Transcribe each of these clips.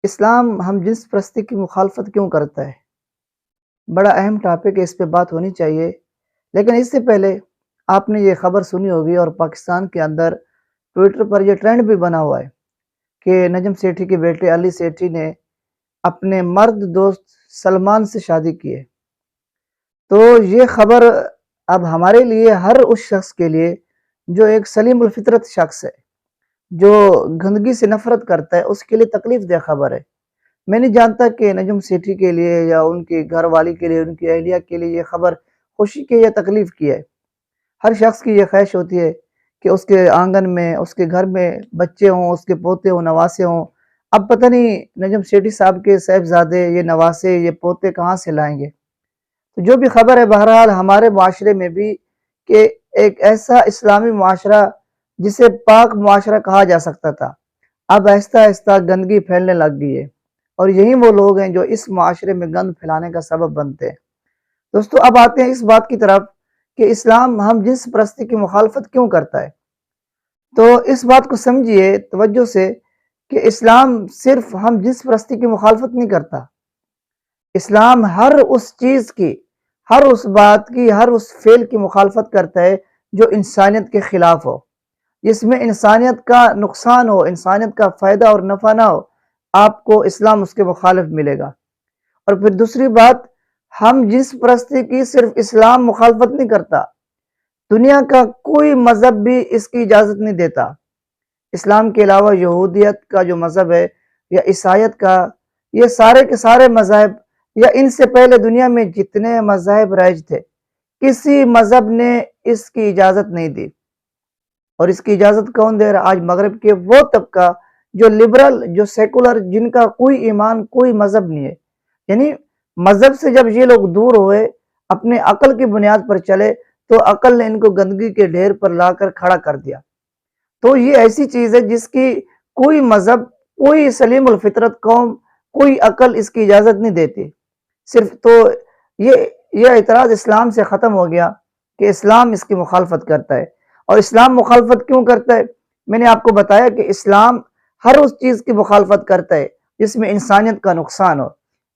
اسلام ہم جنس پرستی کی مخالفت کیوں کرتا ہے؟ بڑا اہم ٹاپک ہے، اس پہ بات ہونی چاہیے۔ لیکن اس سے پہلے آپ نے یہ خبر سنی ہوگی اور پاکستان کے اندر ٹویٹر پر یہ ٹرینڈ بھی بنا ہوا ہے کہ نجم سیٹھی کے بیٹے علی سیٹھی نے اپنے مرد دوست سلمان سے شادی کی ہے۔ تو یہ خبر اب ہمارے لیے، ہر اس شخص کے لیے جو ایک سلیم الفطرت شخص ہے، جو گندگی سے نفرت کرتا ہے، اس کے لیے تکلیف دہ خبر ہے۔ میں نہیں جانتا کہ نجم سیٹھی کے لیے یا ان کی گھر والی کے لیے، ان کی اہلیہ کے لیے یہ خبر خوشی کی یا تکلیف کی ہے۔ ہر شخص کی یہ خواہش ہوتی ہے کہ اس کے آنگن میں، اس کے گھر میں بچے ہوں، اس کے پوتے ہوں، نواسے ہوں۔ اب پتہ نہیں نجم سیٹھی صاحب کے صاحبزادے، یہ نواسے، یہ پوتے کہاں سے لائیں گے۔ تو جو بھی خبر ہے، بہرحال ہمارے معاشرے میں بھی کہ ایک ایسا اسلامی معاشرہ جسے پاک معاشرہ کہا جا سکتا تھا، اب آہستہ آہستہ گندگی پھیلنے لگ گئی ہے، اور یہی وہ لوگ ہیں جو اس معاشرے میں گند پھیلانے کا سبب بنتے ہیں۔ دوستو، اب آتے ہیں اس بات کی طرف کہ اسلام ہم جنس پرستی کی مخالفت کیوں کرتا ہے۔ تو اس بات کو سمجھیے توجہ سے کہ اسلام صرف ہم جنس پرستی کی مخالفت نہیں کرتا۔ اسلام ہر اس چیز کی، ہر اس بات کی، ہر اس فعل کی مخالفت کرتا ہے جو انسانیت کے خلاف ہو، جس میں انسانیت کا نقصان ہو، انسانیت کا فائدہ اور نفع نہ ہو۔ آپ کو اسلام اس کے مخالف ملے گا۔ اور پھر دوسری بات، ہم جنس پرستی کی صرف اسلام مخالفت نہیں کرتا، دنیا کا کوئی مذہب بھی اس کی اجازت نہیں دیتا۔ اسلام کے علاوہ یہودیت کا جو مذہب ہے یا عیسائیت کا، یہ سارے کے سارے مذاہب، یا ان سے پہلے دنیا میں جتنے مذاہب رائج تھے، کسی مذہب نے اس کی اجازت نہیں دی۔ اور اس کی اجازت کون دے رہا؟ آج مغرب کے وہ طبقہ جو لبرل، جو سیکولر، جن کا کوئی ایمان، کوئی مذہب نہیں ہے۔ یعنی مذہب سے جب یہ لوگ دور ہوئے، اپنے عقل کی بنیاد پر چلے، تو عقل نے ان کو گندگی کے ڈھیر پر لا کر کھڑا کر دیا۔ تو یہ ایسی چیز ہے جس کی کوئی مذہب، کوئی سلیم الفطرت قوم، کوئی عقل اس کی اجازت نہیں دیتی۔ صرف تو یہ اعتراض اسلام سے ختم ہو گیا کہ اسلام اس کی مخالفت کرتا ہے۔ اور اسلام مخالفت کیوں کرتا ہے؟ میں نے آپ کو بتایا کہ اسلام ہر اس چیز کی مخالفت کرتا ہے جس میں انسانیت کا نقصان ہو۔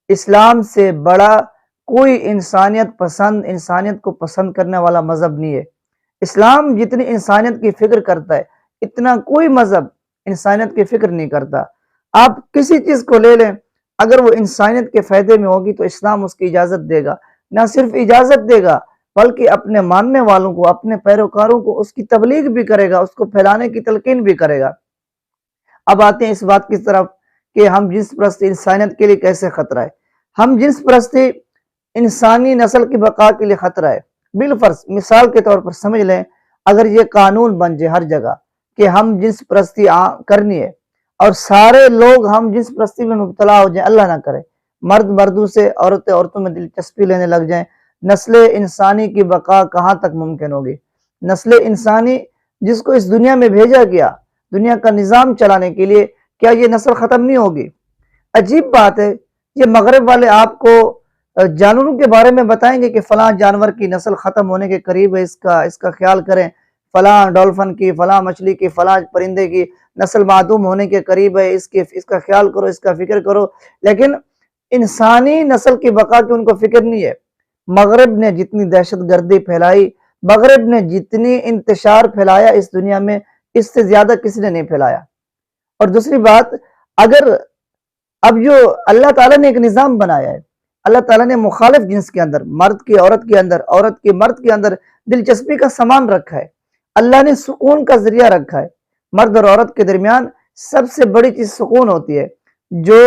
اسلام سے بڑا کوئی انسانیت کو پسند کرنے والا مذہب نہیں ہے۔ اسلام جتنی انسانیت کی فکر کرتا ہے، اتنا کوئی مذہب انسانیت کی فکر نہیں کرتا۔ آپ کسی چیز کو لے لیں، اگر وہ انسانیت کے فائدے میں ہوگی تو اسلام اس کی اجازت دے گا۔ نہ صرف اجازت دے گا، بلکہ اپنے ماننے والوں کو، اپنے پیروکاروں کو اس کی تبلیغ بھی کرے گا، اس کو پھیلانے کی تلقین بھی کرے گا۔ اب آتے ہیں اس بات کی طرف کہ ہم جنس پرستی انسانیت کے لیے کیسے خطرہ ہے۔ ہم جنس پرستی انسانی نسل کی بقا کے لیے خطرہ ہے۔ بالفرض مثال کے طور پر سمجھ لیں، اگر یہ قانون بن جائے ہر جگہ کہ ہم جنس پرستی کرنی ہے، اور سارے لوگ ہم جنس پرستی میں مبتلا ہو جائیں، اللہ نہ کرے، مرد مردوں سے، عورتیں عورتوں میں دلچسپی لینے لگ جائیں، نسل انسانی کی بقا کہاں تک ممکن ہوگی؟ نسل انسانی جس کو اس دنیا میں بھیجا گیا دنیا کا نظام چلانے کے لیے، کیا یہ نسل ختم نہیں ہوگی؟ عجیب بات ہے، یہ مغرب والے آپ کو جانوروں کے بارے میں بتائیں گے کہ فلاں جانور کی نسل ختم ہونے کے قریب ہے، اس کا خیال کریں، فلاں ڈولفن کی، فلاں مچھلی کی، فلاں پرندے کی نسل معدوم ہونے کے قریب ہے، اس کا خیال کرو، اس کا فکر کرو۔ لیکن انسانی نسل کی بقا کی ان کو فکر نہیں ہے۔ مغرب نے جتنی دہشت گردی پھیلائی، مغرب نے جتنی انتشار پھیلایا اس دنیا میں، اس سے زیادہ کسی نے نہیں پھیلایا۔ اور دوسری بات، اگر اب جو اللہ تعالیٰ نے ایک نظام بنایا ہے، اللہ تعالیٰ نے مخالف جنس کے اندر، مرد کی عورت کے اندر، عورت کی مرد کے اندر دلچسپی کا سامان رکھا ہے، اللہ نے سکون کا ذریعہ رکھا ہے۔ مرد اور عورت کے درمیان سب سے بڑی چیز سکون ہوتی ہے۔ جو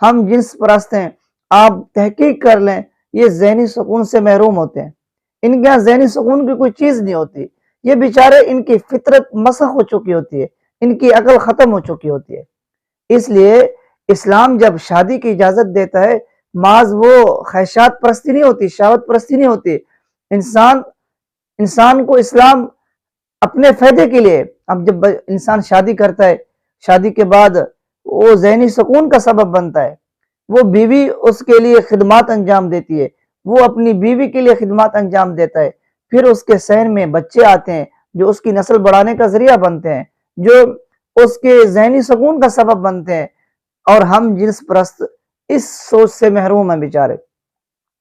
ہم جنس پرست ہیں، آپ تحقیق کر لیں، یہ ذہنی سکون سے محروم ہوتے ہیں۔ ان کے یہاں ذہنی سکون کی کوئی چیز نہیں ہوتی۔ یہ بیچارے، ان کی فطرت مسخ ہو چکی ہوتی ہے، ان کی عقل ختم ہو چکی ہوتی ہے۔ اس لیے اسلام جب شادی کی اجازت دیتا ہے، محض وہ خواہشات پرستی نہیں ہوتی، شہوت پرستی نہیں ہوتی۔ انسان کو اسلام اپنے فائدے کے لیے، اب جب انسان شادی کرتا ہے، شادی کے بعد وہ ذہنی سکون کا سبب بنتا ہے۔ وہ بیوی اس کے لیے خدمات انجام دیتی ہے، وہ اپنی بیوی کے لیے خدمات انجام دیتا ہے، پھر اس کے صحن میں بچے آتے ہیں جو اس کی نسل بڑھانے کا ذریعہ بنتے ہیں، جو اس کے ذہنی سکون کا سبب بنتے ہیں۔ اور ہم جنس پرست اس سوچ سے محروم ہیں بیچارے۔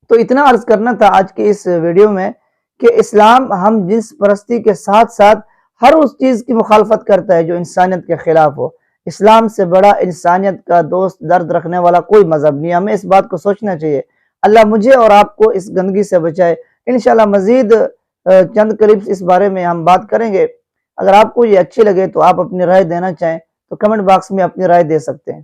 تو اتنا عرض کرنا تھا آج کی اس ویڈیو میں کہ اسلام ہم جنس پرستی کے ساتھ ساتھ ہر اس چیز کی مخالفت کرتا ہے جو انسانیت کے خلاف ہو۔ اسلام سے بڑا انسانیت کا دوست درد رکھنے والا کوئی مذہب نہیں ہے، ہمیں اس بات کو سوچنا چاہیے۔ اللہ مجھے اور آپ کو اس گندگی سے بچائے۔ انشاءاللہ مزید چند کلپس اس بارے میں ہم بات کریں گے۔ اگر آپ کو یہ اچھی لگے تو آپ اپنی رائے دینا چاہیں تو کمنٹ باکس میں اپنی رائے دے سکتے ہیں۔